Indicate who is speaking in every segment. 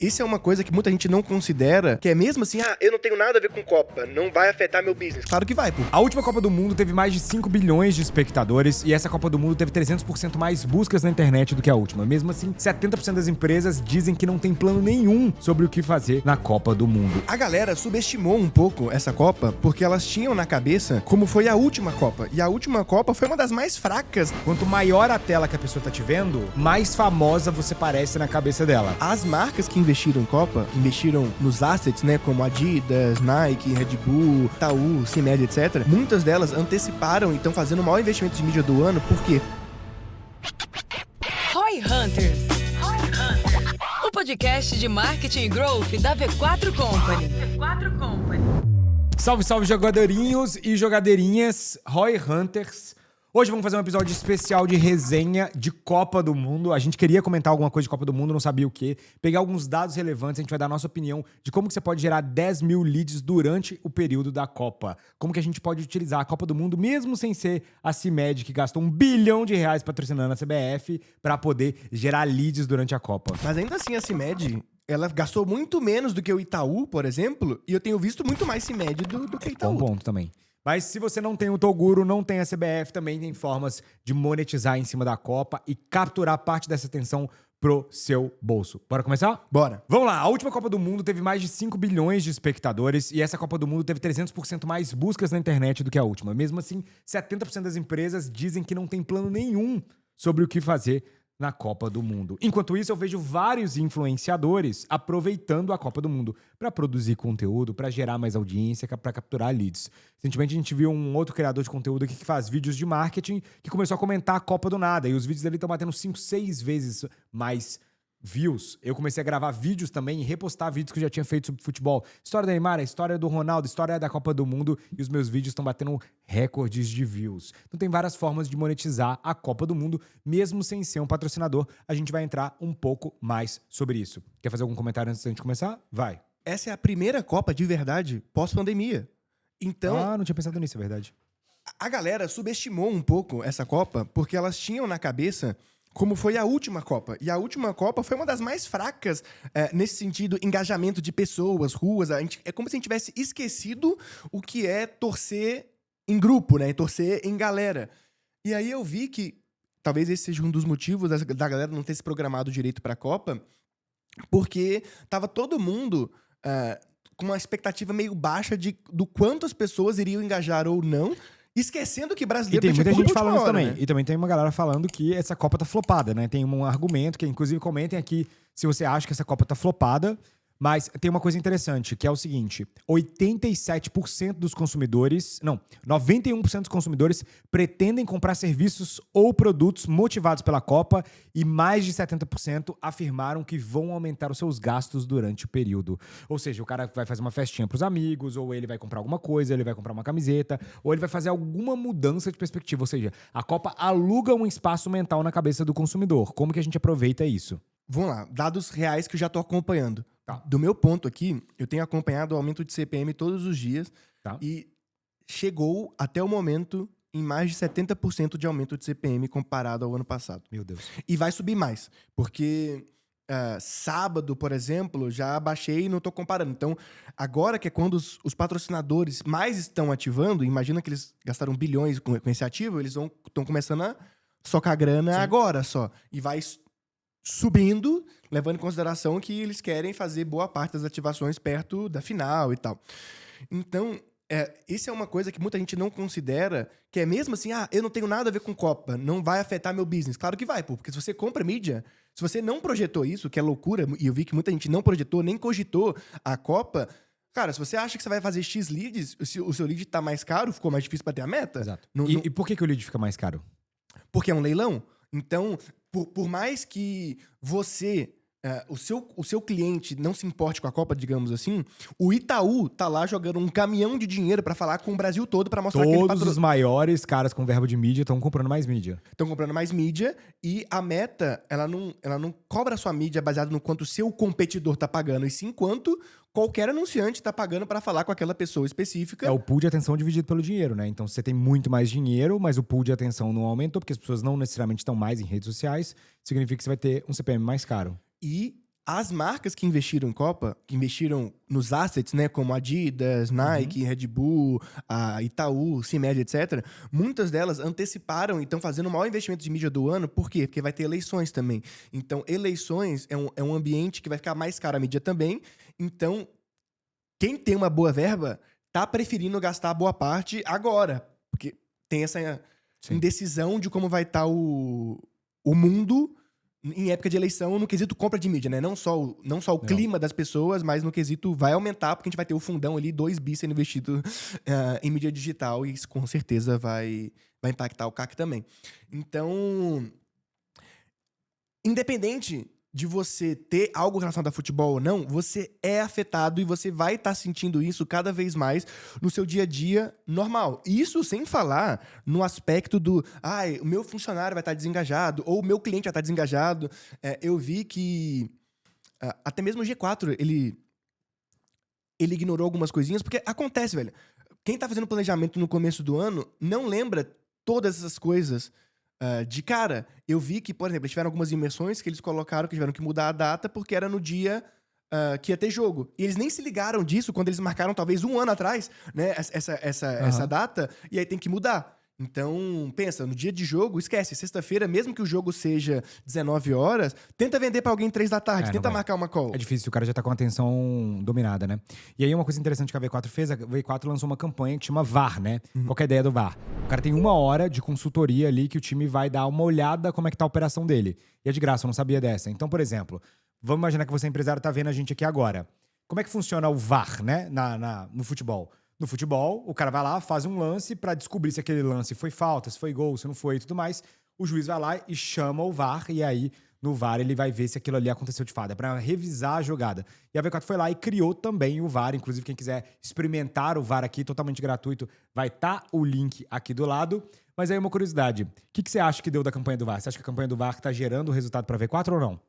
Speaker 1: Isso é uma coisa que muita gente não considera, que é mesmo assim, eu não tenho nada a ver com Copa, não vai afetar meu business. Claro que vai, pô.
Speaker 2: A última Copa do Mundo teve mais de 5 bilhões de espectadores e essa Copa do Mundo teve 300% mais buscas na internet do que a última. Mesmo assim, 70% das empresas dizem que não tem plano nenhum sobre o que fazer na Copa do Mundo.
Speaker 1: A galera subestimou um pouco essa Copa porque elas tinham na cabeça como foi a última Copa. E a última Copa foi uma das mais fracas.
Speaker 2: Quanto maior a tela que a pessoa tá te vendo, mais famosa você parece na cabeça dela.
Speaker 1: As marcas que investiram em Copa, investiram nos assets, né, como Adidas, Nike, Red Bull, Itaú, CIMED, etc. Muitas delas anteciparam e estão fazendo o maior investimento de mídia do ano, por quê?
Speaker 3: Roy Hunters. O podcast de marketing e growth da V4 Company.
Speaker 2: Salve, salve, jogadorinhos e jogadeirinhas, Roy Hunters. Hoje vamos fazer um episódio especial de resenha de Copa do Mundo. A gente queria comentar alguma coisa de Copa do Mundo, não sabia o quê. Pegar alguns dados relevantes, a gente vai dar a nossa opinião de como que você pode gerar 10 mil leads durante o período da Copa. Como que a gente pode utilizar a Copa do Mundo, mesmo sem ser a CIMED, que gastou R$1 bilhão patrocinando a CBF, para poder gerar leads durante a Copa.
Speaker 1: Mas ainda assim a CIMED, ela gastou muito menos do que o Itaú, por exemplo, e eu tenho visto muito mais CIMED do que Itaú.
Speaker 2: Bom ponto também. Mas se você não tem o Toguro, não tem a CBF, também tem formas de monetizar em cima da Copa e capturar parte dessa atenção pro seu bolso. Bora começar?
Speaker 1: Bora.
Speaker 2: Vamos lá, a última Copa do Mundo teve mais de 5 bilhões de espectadores e essa Copa do Mundo teve 300% mais buscas na internet do que a última. Mesmo assim, 70% das empresas dizem que não tem plano nenhum sobre o que fazer na Copa do Mundo. Enquanto isso, eu vejo vários influenciadores aproveitando a Copa do Mundo para produzir conteúdo, para gerar mais audiência, para capturar leads. Recentemente, a gente viu um outro criador de conteúdo aqui que faz vídeos de marketing que começou a comentar a Copa do nada. E os vídeos dele estão batendo 5, 6 vezes mais views. Eu comecei a gravar vídeos também e repostar vídeos que eu já tinha feito sobre futebol. História da Neymar, história do Ronaldo, história da Copa do Mundo. E os meus vídeos estão batendo recordes de views. Então tem várias formas de monetizar a Copa do Mundo, mesmo sem ser um patrocinador. A gente vai entrar um pouco mais sobre isso. Quer fazer algum comentário antes da gente começar? Vai.
Speaker 1: Essa é a primeira Copa de verdade pós-pandemia. Então,
Speaker 2: não tinha pensado nisso, é verdade.
Speaker 1: A galera subestimou um pouco essa Copa porque elas tinham na cabeça como foi a última Copa. E a última Copa foi uma das mais fracas nesse sentido, engajamento de pessoas, ruas. É como se a gente tivesse esquecido o que é torcer em grupo, né? Torcer em galera. E aí eu vi que talvez esse seja um dos motivos da galera não ter se programado direito pra Copa, porque tava todo mundo com uma expectativa meio baixa do quanto as pessoas iriam engajar ou não, esquecendo que brasileiro
Speaker 2: E tem muita gente falando isso
Speaker 1: hora,
Speaker 2: também.
Speaker 1: né?
Speaker 2: E também tem uma galera falando que essa Copa tá flopada, né? Tem um argumento que, inclusive, comentem aqui se você acha que essa Copa tá flopada. Mas tem uma coisa interessante, que é o seguinte: 87% dos consumidores... Não, 91% dos consumidores pretendem comprar serviços ou produtos motivados pela Copa e mais de 70% afirmaram que vão aumentar os seus gastos durante o período. Ou seja, o cara vai fazer uma festinha pros amigos, ou ele vai comprar alguma coisa, ele vai comprar uma camiseta, ou ele vai fazer alguma mudança de perspectiva. Ou seja, a Copa aluga um espaço mental na cabeça do consumidor. Como que a gente aproveita isso?
Speaker 1: Vamos lá, dados reais que eu já tô acompanhando.
Speaker 2: Tá.
Speaker 1: Do meu ponto aqui, eu tenho acompanhado o aumento de CPM todos os dias,
Speaker 2: Tá.
Speaker 1: e chegou até o momento em mais de 70% de aumento de CPM comparado ao ano passado.
Speaker 2: Meu Deus.
Speaker 1: E vai subir mais, porque sábado, por exemplo, já baixei e não tô comparando. Então, agora que é quando os patrocinadores mais estão ativando, imagina que eles gastaram bilhões com esse ativo, eles estão começando a socar grana agora só. E vai subindo, levando em consideração que eles querem fazer boa parte das ativações perto da final e tal. Então, isso é uma coisa que muita gente não considera, que é mesmo assim, eu não tenho nada a ver com Copa, não vai afetar meu business. Claro que vai, pô, porque se você compra mídia, se você não projetou isso, que é loucura, e eu vi que muita gente não projetou, nem cogitou a Copa, cara, se você acha que você vai fazer X leads, se o seu lead tá mais caro, ficou mais difícil pra ter a meta.
Speaker 2: Exato.
Speaker 1: Não-
Speaker 2: E por que o lead fica mais caro?
Speaker 1: Porque é um leilão. Então, por mais que você, o seu cliente não se importe com a Copa, digamos assim, o Itaú tá lá jogando um caminhão de dinheiro pra falar com o Brasil todo pra mostrar que ele
Speaker 2: Todos os maiores caras com verba de mídia estão comprando mais mídia.
Speaker 1: estão comprando mais mídia, e a meta, ela não cobra a sua mídia baseado no quanto o seu competidor tá pagando, e sim quanto qualquer anunciante tá pagando pra falar com aquela pessoa específica.
Speaker 2: É o pool de atenção dividido pelo dinheiro, né? Então você tem muito mais dinheiro, mas o pool de atenção não aumentou, porque as pessoas não necessariamente estão mais em redes sociais. Significa que você vai ter um CPM mais caro.
Speaker 1: E as marcas que investiram em Copa, que investiram nos assets, né, como Adidas, Nike, Red Bull, a Itaú, CIMED, etc., muitas delas anteciparam e estão fazendo o maior investimento de mídia do ano. Por quê? Porque vai ter eleições também. Então, eleições é um ambiente que vai ficar mais caro a mídia também. Então, quem tem uma boa verba tá preferindo gastar boa parte agora. Porque tem essa indecisão de como vai estar o mundo em época de eleição, no quesito compra de mídia, né? Não só o clima das pessoas, mas no quesito vai aumentar, porque a gente vai ter o fundão ali, 2 bi sendo investido em mídia digital, e isso com certeza vai impactar o CAC também. Então, independente de você ter algo relacionado a futebol ou não, você é afetado e você vai estar sentindo isso cada vez mais no seu dia a dia normal. Isso sem falar no aspecto do o meu funcionário vai estar desengajado ou o meu cliente vai estar desengajado. Eu vi que até mesmo o G4, ele ignorou algumas coisinhas, porque acontece, velho. Quem tá fazendo planejamento no começo do ano não lembra todas essas coisas de cara. Eu vi que, por exemplo, eles tiveram algumas imersões que eles colocaram que tiveram que mudar a data porque era no dia que ia ter jogo. E eles nem se ligaram disso quando eles marcaram, talvez, 1 ano atrás, né, essa data, e aí tem que mudar. Então, pensa, no dia de jogo, esquece, sexta-feira, mesmo que o jogo seja 19 horas, tenta vender pra alguém 3 da tarde, tenta marcar uma call.
Speaker 2: É difícil, o cara já tá com a atenção dominada, né? E aí uma coisa interessante que a V4 fez, a V4 lançou uma campanha que chama VAR, né? Qual que é a ideia do VAR? O cara tem 1 hora de consultoria ali que o time vai dar uma olhada como é que tá a operação dele. E é de graça, eu não sabia dessa. Então, por exemplo, vamos imaginar que você é empresário e tá vendo a gente aqui agora. Como é que funciona o VAR, né? No futebol? No futebol, o cara vai lá, faz um lance pra descobrir se aquele lance foi falta, se foi gol, se não foi e tudo mais. O juiz vai lá e chama o VAR, e aí no VAR ele vai ver se aquilo ali aconteceu de fato. É pra revisar a jogada. E a V4 foi lá e criou também o VAR. Inclusive, quem quiser experimentar o VAR aqui, totalmente gratuito, vai estar o link aqui do lado. Mas aí uma curiosidade. O que você acha que deu da campanha do VAR? Você acha que a campanha do VAR tá gerando resultado pra V4 ou não?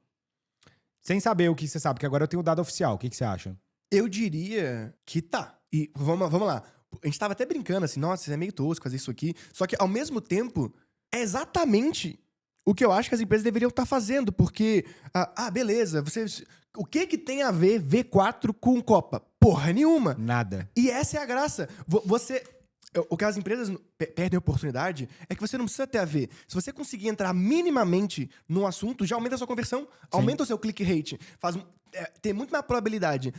Speaker 2: Sem saber o que você sabe, porque agora eu tenho o dado oficial. O que você acha?
Speaker 1: Eu diria que tá. E vamos lá. A gente tava até brincando assim, nossa, é meio tosco fazer isso aqui. Só que, ao mesmo tempo, é exatamente o que eu acho que as empresas deveriam estar fazendo. Porque, beleza, o que tem a ver V4 com Copa? Porra nenhuma.
Speaker 2: Nada.
Speaker 1: E essa é a graça. O que as empresas perdem a oportunidade é que você não precisa ter a ver. Se você conseguir entrar minimamente no assunto, já aumenta a sua conversão, aumenta o seu click rate, tem muito mais probabilidade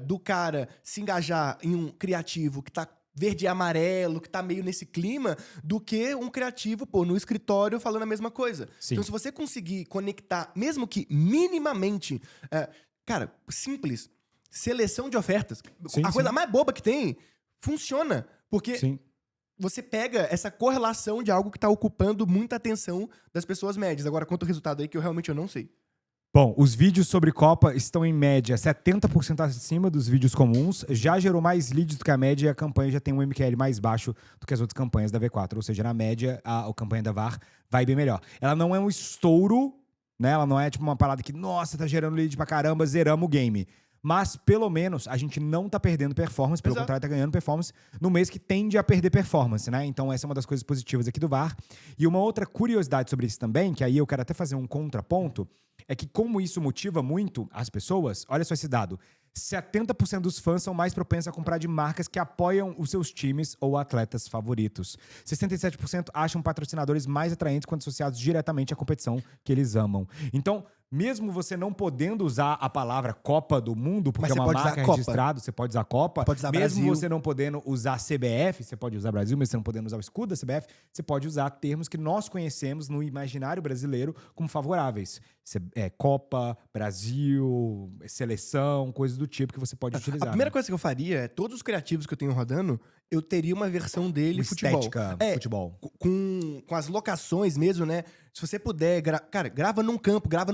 Speaker 1: do cara se engajar em um criativo que tá verde e amarelo, que tá meio nesse clima, do que um criativo, no escritório falando a mesma coisa.
Speaker 2: Sim.
Speaker 1: Então, se você conseguir conectar, mesmo que minimamente, cara, simples, seleção de ofertas, a coisa mais boba que tem, funciona. Porque você pega essa correlação de algo que tá ocupando muita atenção das pessoas médias. Agora, quanto ao resultado aí, que eu não sei.
Speaker 2: Bom, os vídeos sobre Copa estão em média 70% acima dos vídeos comuns, já gerou mais leads do que a média e a campanha já tem um MQL mais baixo do que as outras campanhas da V4, ou seja, na média a campanha da VAR vai bem melhor. Ela não é um estouro, né? Ela não é tipo uma parada que, nossa, tá gerando lead pra caramba, zeramos o game. Mas, pelo menos, a gente não tá perdendo performance, pelo contrário, tá ganhando performance no mês que tende a perder performance, né? Então, essa é uma das coisas positivas aqui do VAR. E uma outra curiosidade sobre isso também, que aí eu quero até fazer um contraponto, é que como isso motiva muito as pessoas, olha só esse dado, 70% dos fãs são mais propensos a comprar de marcas que apoiam os seus times ou atletas favoritos. 67% acham patrocinadores mais atraentes quando associados diretamente à competição que eles amam. Então, mesmo você não podendo usar a palavra Copa do Mundo, porque é uma marca registrada, você pode usar Copa.
Speaker 1: Pode usar
Speaker 2: mesmo
Speaker 1: Brasil.
Speaker 2: Você não podendo usar CBF, você pode usar Brasil, mas você não podendo usar o escudo da CBF, você pode usar termos que nós conhecemos no imaginário brasileiro como favoráveis. Copa, Brasil, seleção, coisas do tipo que você pode utilizar.
Speaker 1: A primeira coisa que eu faria é, todos os criativos que eu tenho rodando, eu teria uma versão dele futebol.
Speaker 2: Futebol.
Speaker 1: Com as locações mesmo, né? Se você puder, grava num campo, grava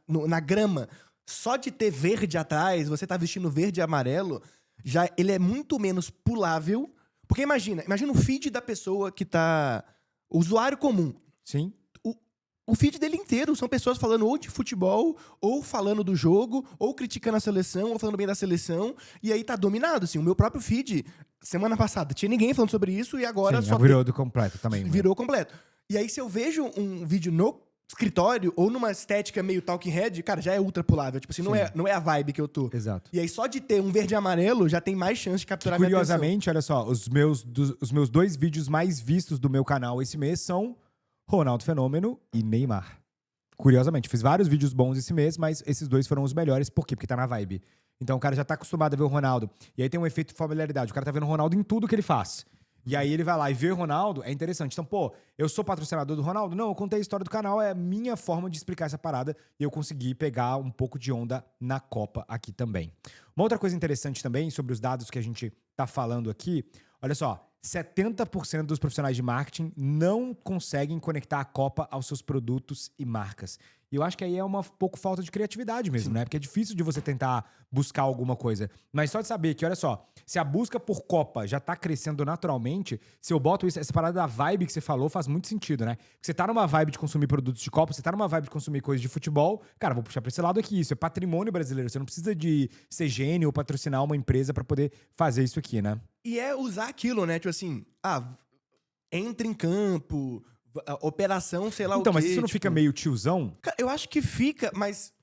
Speaker 1: na grama. Só de ter verde atrás, você tá vestindo verde e amarelo, já ele é muito menos pulável. Porque imagina o feed da pessoa que tá... O usuário comum.
Speaker 2: Sim.
Speaker 1: O feed dele inteiro são pessoas falando ou de futebol, ou falando do jogo, ou criticando a seleção, ou falando bem da seleção. E aí tá dominado, assim. O meu próprio feed, semana passada, tinha ninguém falando sobre isso, e agora
Speaker 2: Sim, virou do completo também.
Speaker 1: Virou completo. E aí, se eu vejo um vídeo escritório ou numa estética meio talking head, cara, já é ultra pulável. Tipo assim, não é a vibe que eu tô.
Speaker 2: Exato.
Speaker 1: E aí só de ter um verde e amarelo já tem mais chance de capturar minha atenção.
Speaker 2: Curiosamente, olha só, os meus 2 vídeos mais vistos do meu canal esse mês são Ronaldo Fenômeno e Neymar. Curiosamente, fiz vários vídeos bons esse mês, mas esses 2 foram os melhores. Por quê? Porque tá na vibe. Então o cara já tá acostumado a ver o Ronaldo. E aí tem um efeito de familiaridade. O cara tá vendo o Ronaldo em tudo que ele faz. E aí ele vai lá e vê o Ronaldo, é interessante. Então, pô, eu sou patrocinador do Ronaldo? Não, eu contei a história do canal, é a minha forma de explicar essa parada. E eu consegui pegar um pouco de onda na Copa aqui também. Uma outra coisa interessante também sobre os dados que a gente tá falando aqui, olha só, 70% dos profissionais de marketing não conseguem conectar a Copa aos seus produtos e marcas. E eu acho que aí é uma pouco falta de criatividade mesmo, né? Porque é difícil de você tentar buscar alguma coisa. Mas só de saber que, olha só, se a busca por Copa já tá crescendo naturalmente, se eu boto isso, essa parada da vibe que você falou faz muito sentido, né? Porque você tá numa vibe de consumir produtos de Copa, você tá numa vibe de consumir coisas de futebol, cara, vou puxar pra esse lado aqui, isso é patrimônio brasileiro, você não precisa de ser gênio ou patrocinar uma empresa pra poder fazer isso aqui, né?
Speaker 1: E é usar aquilo, né? Tipo assim, entra em campo, operação, sei lá o quê.
Speaker 2: Então, mas isso não
Speaker 1: tipo...
Speaker 2: fica meio tiozão?
Speaker 1: Cara, eu acho que fica, mas...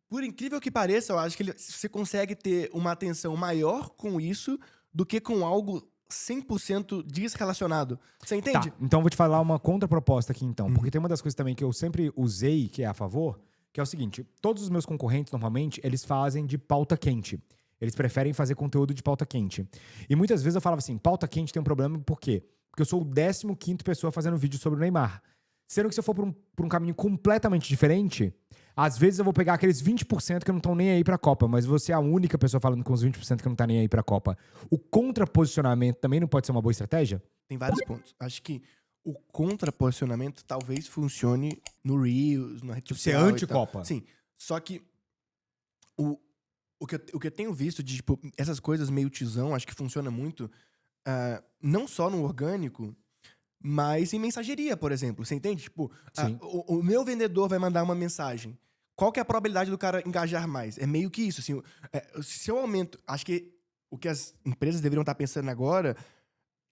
Speaker 1: Por incrível que pareça, eu acho que você consegue ter uma atenção maior com isso do que com algo 100% desrelacionado. Você entende?
Speaker 2: Tá, então eu vou te falar uma contraproposta aqui então. Porque tem uma das coisas também que eu sempre usei, que é a favor, que é o seguinte, todos os meus concorrentes, normalmente, eles fazem de pauta quente. Eles preferem fazer conteúdo de pauta quente. E muitas vezes eu falava assim, pauta quente tem um problema, por quê? Porque eu sou o 15º pessoa fazendo vídeo sobre o Neymar. Sendo que se eu for por um caminho completamente diferente, às vezes eu vou pegar aqueles 20% que não estão nem aí pra Copa, mas você é a única pessoa falando com os 20% que não tá nem aí pra Copa. O contraposicionamento também não pode ser uma boa estratégia?
Speaker 1: Tem vários pontos. Acho que o contraposicionamento talvez funcione no Reels, na rede
Speaker 2: Ser
Speaker 1: social.
Speaker 2: anti-Copa.
Speaker 1: Sim. Só que o que eu tenho visto de, tipo, essas coisas meio tizão, acho que funciona muito, não só no orgânico, mas em mensageria, por exemplo. Você entende? Tipo, o meu vendedor vai mandar uma mensagem. Qual que é a probabilidade do cara engajar mais? É meio que isso. Assim, se eu aumento... Acho que o que as empresas deveriam estar pensando agora,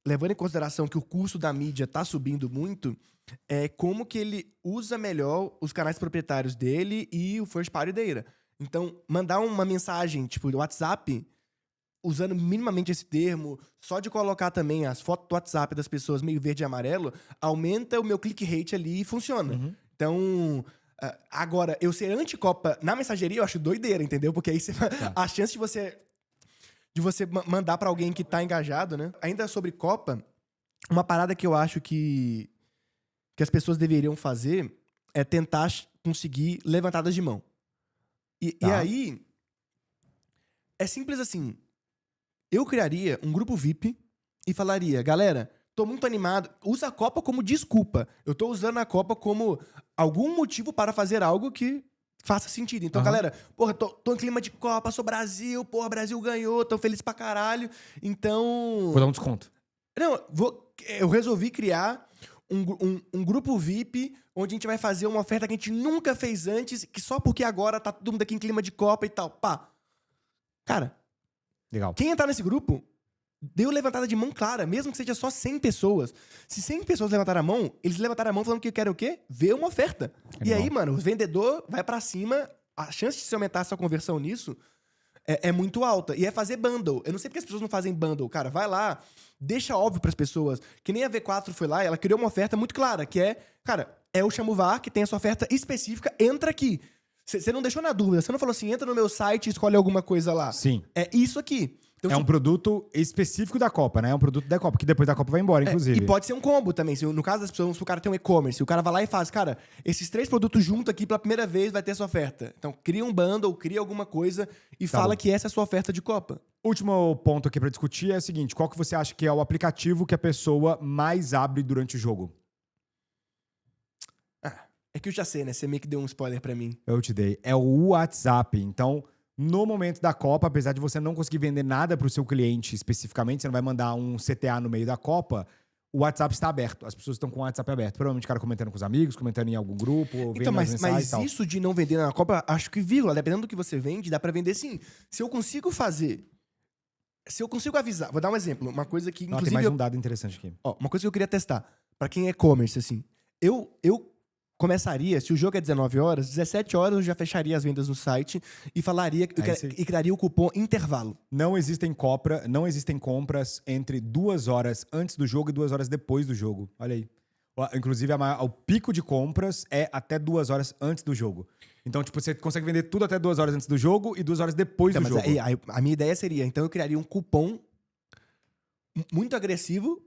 Speaker 1: levando em consideração que o custo da mídia está subindo muito, é como que ele usa melhor os canais proprietários dele e o first party data. Então, mandar uma mensagem, tipo, do WhatsApp, usando minimamente esse termo, só de colocar também as fotos do WhatsApp das pessoas meio verde e amarelo, aumenta o meu click rate ali e funciona.
Speaker 2: Uhum.
Speaker 1: Então, agora, eu ser anti-Copa na mensageria, eu acho doideira, entendeu? Porque aí a chance de você mandar pra alguém que tá engajado, né? Ainda sobre Copa, uma parada que eu acho que as pessoas deveriam fazer é tentar conseguir levantadas de mão. E aí, é simples assim. Eu criaria um grupo VIP e falaria, galera, tô muito animado, usa a Copa como desculpa. Eu tô usando a Copa como algum motivo para fazer algo que faça sentido. Então, galera, porra, tô em clima de Copa, sou Brasil, porra, Brasil ganhou, tô feliz pra caralho. Então...
Speaker 2: Vou dar um desconto.
Speaker 1: Não, eu resolvi criar um grupo VIP onde a gente vai fazer uma oferta que a gente nunca fez antes, que só porque agora tá todo mundo aqui em clima de Copa e tal. Pá. Cara,
Speaker 2: legal.
Speaker 1: Quem entrar nesse grupo, deu levantada de mão clara, mesmo que seja só 100 pessoas. Se 100 pessoas levantaram a mão, eles levantaram a mão falando que querem o quê? Ver uma oferta. E aí, mano, o vendedor vai pra cima, a chance de se aumentar essa conversão nisso é muito alta. E é fazer bundle. Eu não sei porque as pessoas não fazem bundle. Cara, vai lá, deixa óbvio pras pessoas. Que nem a V4 foi lá e ela criou uma oferta muito clara, que é, cara, é o Chamuvar que tem essa oferta específica, entra aqui. Você não deixou na dúvida, você não falou assim, entra no meu site e escolhe alguma coisa lá.
Speaker 2: Sim.
Speaker 1: É isso aqui. Então,
Speaker 2: é um produto específico da Copa, né? É um produto da Copa, que depois da Copa vai embora, inclusive.
Speaker 1: E pode ser um combo também. No caso das pessoas, se o cara tem um e-commerce, o cara vai lá e faz, cara, esses 3 produtos juntos aqui pela primeira vez vai ter essa oferta. Então, cria um bundle, cria alguma coisa e fala que essa é a sua oferta de Copa.
Speaker 2: Último ponto aqui pra discutir é o seguinte, qual que você acha que é o aplicativo que a pessoa mais abre durante o jogo?
Speaker 1: É que eu já sei, né? Você meio que deu um spoiler pra mim.
Speaker 2: Eu te dei. É o WhatsApp. Então, no momento da Copa, apesar de você não conseguir vender nada pro seu cliente especificamente, você não vai mandar um CTA no meio da Copa, o WhatsApp está aberto. As pessoas estão com o WhatsApp aberto. Provavelmente o cara comentando com os amigos, comentando em algum grupo, ou vendo
Speaker 1: então,
Speaker 2: as mensagens e tal.
Speaker 1: Mas isso de não vender na Copa, acho que, vírgula, dependendo do que você vende, dá pra vender sim. Se eu consigo avisar, vou dar um exemplo, uma coisa que, inclusive...
Speaker 2: Tem mais um dado interessante aqui.
Speaker 1: Uma coisa que eu queria testar, pra quem é e-commerce, assim, eu começaria, se o jogo é 19 horas, 17 horas eu já fecharia as vendas no site e falaria e criaria o cupom intervalo.
Speaker 2: Não existem compras entre 2 horas antes do jogo e 2 horas depois do jogo. Olha aí. Inclusive, o pico de compras é até 2 horas antes do jogo. Então, tipo, você consegue vender tudo até 2 horas antes do jogo e 2 horas depois do jogo.
Speaker 1: A minha ideia seria, então eu criaria um cupom muito agressivo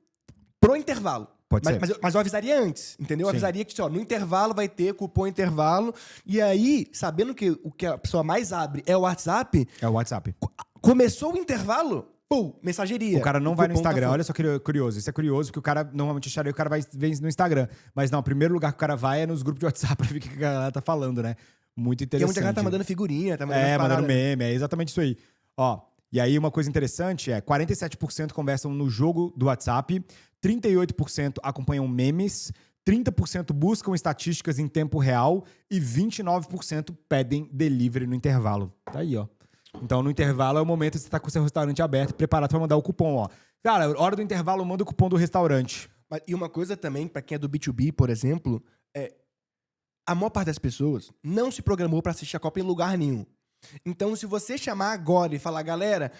Speaker 1: pro intervalo.
Speaker 2: Pode ser.
Speaker 1: Mas eu avisaria antes, entendeu? Eu avisaria que, no intervalo vai ter cupom intervalo. E aí, sabendo que o que a pessoa mais abre é o WhatsApp...
Speaker 2: É o WhatsApp.
Speaker 1: Começou o intervalo, pum, mensageria.
Speaker 2: O cara não vai no Instagram.
Speaker 1: Tá.
Speaker 2: Olha só que curioso. Isso é curioso, porque o cara normalmente acharia que o cara vai ver no Instagram. Mas não, o primeiro lugar que o cara vai é nos grupos de WhatsApp pra ver o que a galera tá falando, né? Muito interessante.
Speaker 1: E muita galera tá mandando figurinha, tá mandando
Speaker 2: mandando meme, é exatamente isso aí. Ó, e aí uma coisa interessante é 47% conversam no jogo do WhatsApp, 38% acompanham memes, 30% buscam estatísticas em tempo real e 29% pedem delivery no intervalo. Tá aí, ó. Então, no intervalo é o momento que você tá com o seu restaurante aberto, preparado para mandar o cupom, ó. Cara, hora do intervalo, manda o cupom do restaurante.
Speaker 1: E uma coisa também, para quem é do B2B, por exemplo, a maior parte das pessoas não se programou para assistir a Copa em lugar nenhum. Então, se você chamar agora e falar, galera,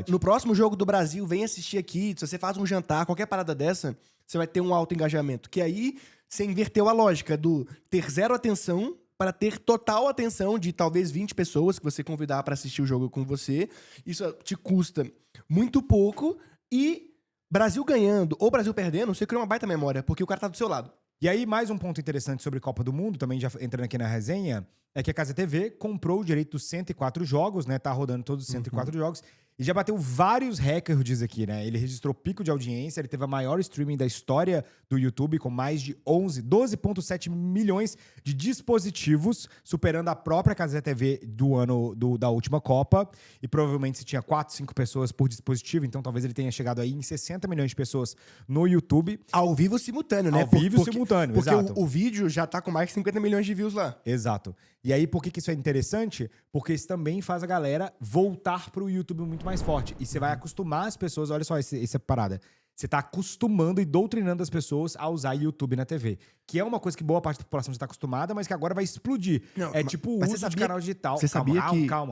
Speaker 1: no próximo jogo do Brasil, vem assistir aqui, se você faz um jantar, qualquer parada dessa, você vai ter um alto engajamento. Que aí, você inverteu a lógica do ter zero atenção para ter total atenção de talvez 20 pessoas que você convidar para assistir o jogo com você. Isso te custa muito pouco e Brasil ganhando ou Brasil perdendo, você cria uma baita memória, porque o cara tá do seu lado.
Speaker 2: E aí, mais um ponto interessante sobre Copa do Mundo, também já entrando aqui na resenha, é que a Casa TV comprou o direito dos 104 jogos, né? Tá rodando todos os 104 jogos. E já bateu vários recordes aqui, né? Ele registrou pico de audiência, ele teve a maior streaming da história do YouTube, com mais de 12,7 milhões de dispositivos, superando a própria Casa TV do ano da última Copa. E provavelmente se tinha 4, 5 pessoas por dispositivo, então talvez ele tenha chegado aí em 60 milhões de pessoas no YouTube.
Speaker 1: Ao vivo simultâneo, né?
Speaker 2: Ao vivo simultâneo,
Speaker 1: porque
Speaker 2: exato.
Speaker 1: O vídeo já tá com mais de 50 milhões de views lá.
Speaker 2: Exato. E aí, por que isso é interessante? Porque isso também faz a galera voltar pro YouTube muito mais forte. E você vai acostumar as pessoas, olha só essa parada. Você tá acostumando e doutrinando as pessoas a usar YouTube na TV. Que é uma coisa que boa parte da população já tá acostumada, mas que agora vai explodir. Não, tipo o uso de canal digital.
Speaker 1: Você sabia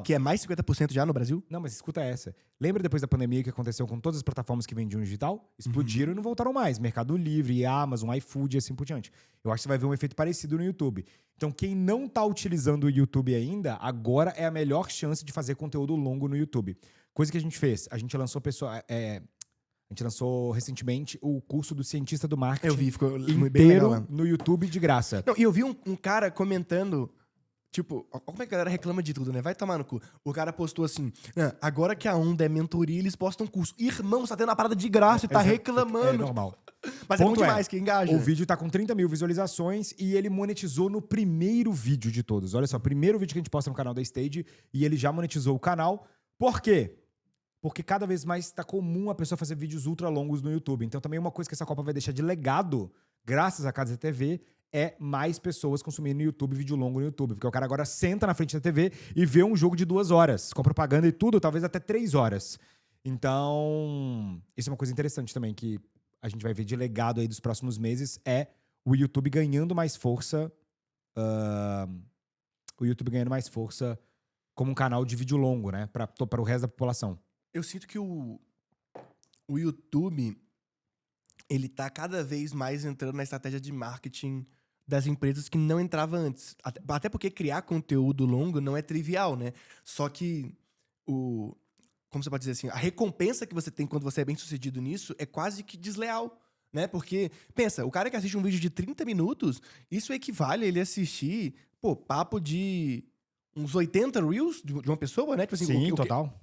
Speaker 1: que é mais 50% já no Brasil?
Speaker 2: Não, mas escuta essa. Lembra depois da pandemia o que aconteceu com todas as plataformas que vendiam digital? Explodiram e não voltaram mais. Mercado Livre, Amazon, iFood e assim por diante. Eu acho que você vai ver um efeito parecido no YouTube. Então, quem não tá utilizando o YouTube ainda, agora é a melhor chance de fazer conteúdo longo no YouTube. Coisa que a gente fez. A gente lançou recentemente o curso do cientista do marketing.
Speaker 1: Eu vi, ficou
Speaker 2: inteiro
Speaker 1: bem legal lá.
Speaker 2: no YouTube de graça.
Speaker 1: Não, e eu vi um cara comentando, tipo, como é que a galera reclama de tudo, né? Vai tomar no cu. O cara postou assim, agora que a onda é mentoria, eles postam curso. Irmão, você tá tendo a parada de graça e tá reclamando.
Speaker 2: É normal.
Speaker 1: Mas é bom demais, que engaja.
Speaker 2: O vídeo tá com 30 mil visualizações e ele monetizou no primeiro vídeo de todos. Olha só, primeiro vídeo que a gente posta no canal da Stage e ele já monetizou o canal. Por quê? Porque cada vez mais tá comum a pessoa fazer vídeos ultra longos no YouTube. Então também uma coisa que essa Copa vai deixar de legado, graças à Casa TV, é mais pessoas consumindo no YouTube, vídeo longo no YouTube. Porque o cara agora senta na frente da TV e vê um jogo de 2 horas, com propaganda e tudo, talvez até 3 horas. Então, isso é uma coisa interessante também, que a gente vai ver de legado aí dos próximos meses, é o YouTube ganhando mais força. O YouTube ganhando mais força como um canal de vídeo longo, né? Para o resto da população.
Speaker 1: Eu sinto que o YouTube, ele tá cada vez mais entrando na estratégia de marketing das empresas que não entrava antes. Até porque criar conteúdo longo não é trivial, né? Só que como você pode dizer assim, a recompensa que você tem quando você é bem sucedido nisso é quase que desleal, né? Porque, pensa, o cara que assiste um vídeo de 30 minutos, isso equivale a ele assistir, papo de uns 80 Reels de uma pessoa, né? Tipo assim,
Speaker 2: sim, total.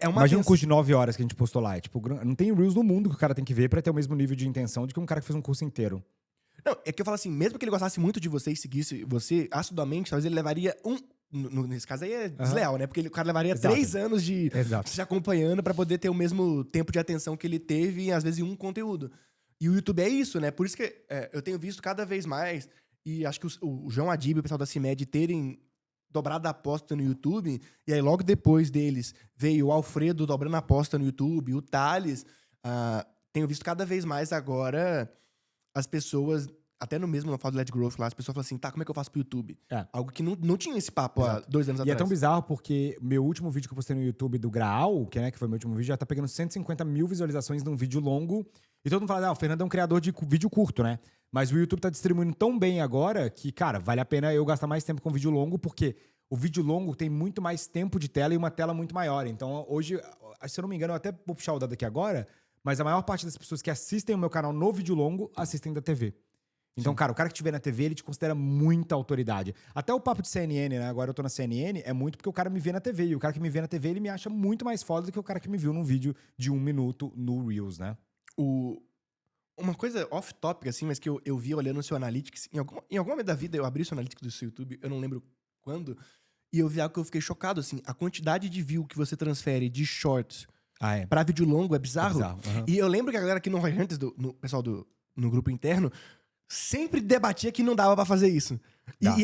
Speaker 1: Imagina
Speaker 2: um curso de 9 horas que a gente postou lá. Tipo, não tem Reels no mundo que o cara tem que ver pra ter o mesmo nível de intenção de que um cara que fez um curso inteiro.
Speaker 1: Não, é que eu falo assim, mesmo que ele gostasse muito de você e seguisse você assiduamente, talvez ele levaria nesse caso aí é desleal, né? Porque o cara levaria 3 anos de se acompanhando pra poder ter o mesmo tempo de atenção que ele teve, às vezes, em um conteúdo. E o YouTube é isso, né? Por isso que eu tenho visto cada vez mais, e acho que o João Adib e o pessoal da CIMED terem dobrado a aposta no YouTube, e aí logo depois deles veio o Alfredo dobrando a aposta no YouTube, o Thales. Tenho visto cada vez mais agora as pessoas até no mesmo no Fall Led Growth lá, as pessoas falam assim, tá, como é que eu faço pro YouTube?
Speaker 2: É.
Speaker 1: Algo que não tinha esse papo há 2 anos
Speaker 2: E
Speaker 1: atrás.
Speaker 2: é tão bizarro porque meu último vídeo que eu postei no YouTube do Graal, que foi meu último vídeo, já tá pegando 150 mil visualizações num vídeo longo. E todo mundo fala, o Fernando é um criador de vídeo curto, né? Mas o YouTube tá distribuindo tão bem agora que, cara, vale a pena eu gastar mais tempo com vídeo longo, porque o vídeo longo tem muito mais tempo de tela e uma tela muito maior. Então, hoje, se eu não me engano, eu até vou puxar o dado aqui agora, mas a maior parte das pessoas que assistem o meu canal no vídeo longo assistem da TV. Então, cara, o cara que te vê na TV, ele te considera muita autoridade. Até o papo de CNN, né? Agora eu tô na CNN, é muito porque o cara me vê na TV. E o cara que me vê na TV, ele me acha muito mais foda do que o cara que me viu num vídeo de 1 minuto no Reels, né?
Speaker 1: Uma coisa off-topic, assim, mas que eu vi olhando o seu Analytics, em algum momento da vida eu abri o seu Analytics do seu YouTube, eu não lembro quando, e eu vi algo que eu fiquei chocado, assim, a quantidade de view que você transfere de shorts pra vídeo longo é bizarro.
Speaker 2: Uhum.
Speaker 1: E eu lembro que a galera aqui no Roy Hunters, pessoal no grupo interno, sempre debatia que não dava pra fazer isso.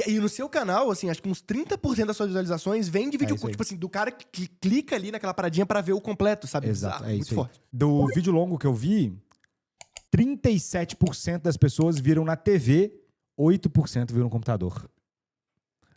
Speaker 1: E no seu canal, assim, acho que uns 30% das suas visualizações vem de vídeo curto. Tipo assim, do cara que clica ali naquela paradinha pra ver o completo, sabe?
Speaker 2: Exato,
Speaker 1: bizarro,
Speaker 2: é
Speaker 1: muito
Speaker 2: isso aí.
Speaker 1: forte.
Speaker 2: Do vídeo longo que eu vi, 37% das pessoas viram na TV, 8% viram no computador.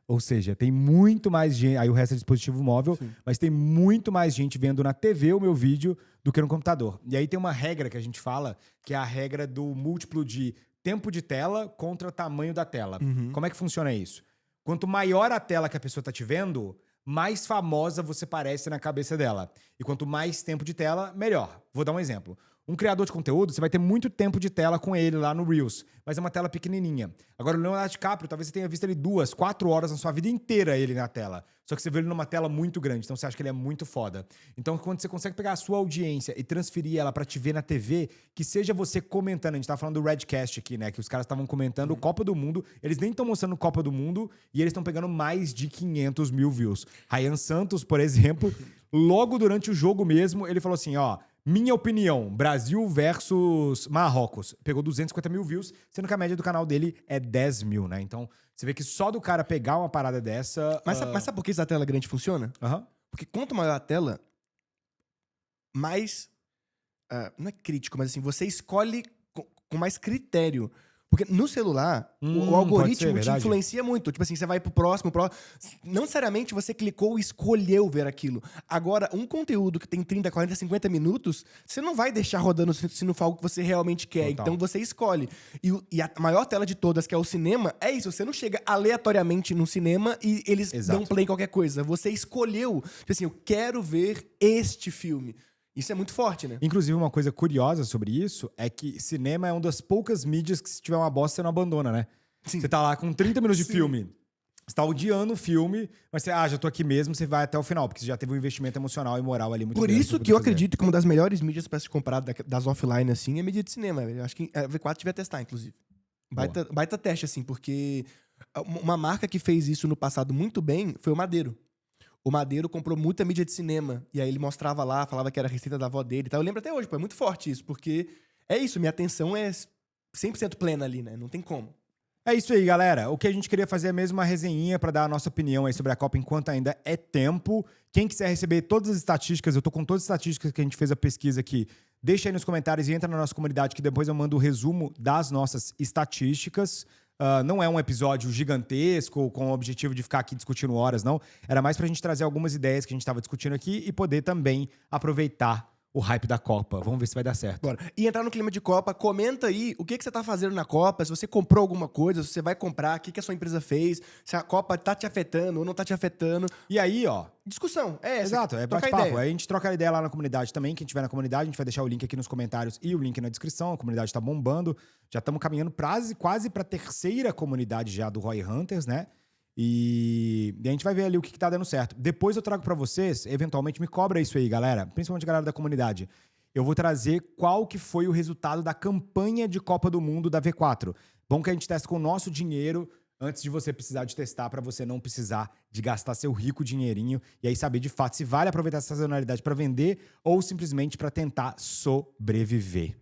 Speaker 2: Ou seja, tem muito mais gente... Aí o resto é dispositivo móvel,
Speaker 1: Sim.
Speaker 2: mas tem muito mais gente vendo na TV o meu vídeo do que no computador. E aí tem uma regra que a gente fala, que é a regra do múltiplo de tempo de tela contra tamanho da tela. Como é que funciona isso? Quanto maior a tela que a pessoa tá te vendo, mais famosa você parece na cabeça dela. E quanto mais tempo de tela, melhor. Vou dar um exemplo. Um criador de conteúdo, você vai ter muito tempo de tela com ele lá no Reels, mas é uma tela pequenininha. Agora, o Leonardo DiCaprio, talvez você tenha visto ele 2, 4 horas na sua vida inteira ele na tela. Só que você vê ele numa tela muito grande, então você acha que ele é muito foda. Então, quando você consegue pegar a sua audiência e transferir ela pra te ver na TV, que seja você comentando, a gente tava falando do Redcast aqui, né, que os caras estavam comentando Copa do Mundo, eles nem estão mostrando Copa do Mundo e eles estão pegando mais de 500 mil views. Ryan Santos, por exemplo, logo durante o jogo mesmo, ele falou assim, ó, minha opinião, Brasil versus Marrocos. Pegou 250 mil views, sendo que a média do canal dele é 10 mil, né? Então, você vê que só do cara pegar uma parada dessa...
Speaker 1: Mas sabe por que essa tela grande funciona? Porque quanto maior a tela, mais... não é crítico, mas assim, você escolhe com mais critério. Porque no celular, o algoritmo te influencia muito. Tipo assim, você vai pro próximo... Não necessariamente você clicou e escolheu ver aquilo. Agora, um conteúdo que tem 30, 40, 50 minutos, você não vai deixar rodando se não for algo que você realmente quer.
Speaker 2: Total.
Speaker 1: Então, você escolhe. E a maior tela de todas, que é o cinema, é isso. Você não chega aleatoriamente no cinema e eles dão play em qualquer coisa. Você escolheu. Tipo assim, eu quero ver este filme. Isso é muito forte, né?
Speaker 2: Inclusive, uma coisa curiosa sobre isso é que cinema é uma das poucas mídias que, se tiver uma bosta, você não abandona, né?
Speaker 1: Sim.
Speaker 2: Você tá lá com 30 minutos de filme, você tá odiando o filme, mas você, já tô aqui mesmo, você vai até o final, porque você já teve um investimento emocional e moral ali muito grande.
Speaker 1: Por isso que eu acredito que uma das melhores mídias pra se comprar das offline, assim, é mídia de cinema. Eu acho que a V4 devia testar, inclusive. Baita teste, assim, porque uma marca que fez isso no passado muito bem foi o Madeiro. O Madeiro comprou muita mídia de cinema. E aí ele mostrava lá, falava que era a receita da avó dele e tal. Eu lembro até hoje, é muito forte isso. Porque é isso, minha atenção é 100% plena ali, né? Não tem como.
Speaker 2: É isso aí, galera. O que a gente queria fazer é mesmo uma resenhinha pra dar a nossa opinião aí sobre a Copa enquanto ainda é tempo. Quem quiser receber todas as estatísticas, eu tô com todas as estatísticas que a gente fez a pesquisa aqui. Deixa aí nos comentários e entra na nossa comunidade que depois eu mando o resumo das nossas estatísticas. Não é um episódio gigantesco com o objetivo de ficar aqui discutindo horas, não. Era mais pra gente trazer algumas ideias que a gente tava discutindo aqui e poder também aproveitar o hype da Copa. Vamos ver se vai dar certo.
Speaker 1: Bora. E entrar no clima de Copa, comenta aí o que você tá fazendo na Copa, se você comprou alguma coisa, se você vai comprar, o que a sua empresa fez, se a Copa tá te afetando ou não tá te afetando.
Speaker 2: E aí, ó...
Speaker 1: Discussão, é essa.
Speaker 2: Exato, é
Speaker 1: trocar
Speaker 2: bate-papo.
Speaker 1: ideia.
Speaker 2: Aí a gente troca a ideia lá na comunidade também. Quem tiver na comunidade, a gente vai deixar o link aqui nos comentários e o link na descrição. A comunidade tá bombando. Já estamos caminhando quase pra terceira comunidade já do Roy Hunters, né? E a gente vai ver ali o que tá dando certo. Depois eu trago pra vocês, eventualmente me cobra isso aí, galera. Principalmente a galera da comunidade. Eu vou trazer qual que foi o resultado da campanha de Copa do Mundo da V4. Bom que a gente testa com o nosso dinheiro antes de você precisar de testar, para você não precisar de gastar seu rico dinheirinho e aí saber de fato se vale aproveitar essa sazonalidade para vender ou simplesmente para tentar sobreviver.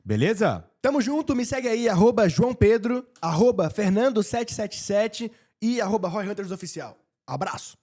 Speaker 2: Beleza?
Speaker 1: Tamo junto, me segue aí, @JoãoPedro, @Fernando777 e @RoyHuntersOficial. Abraço!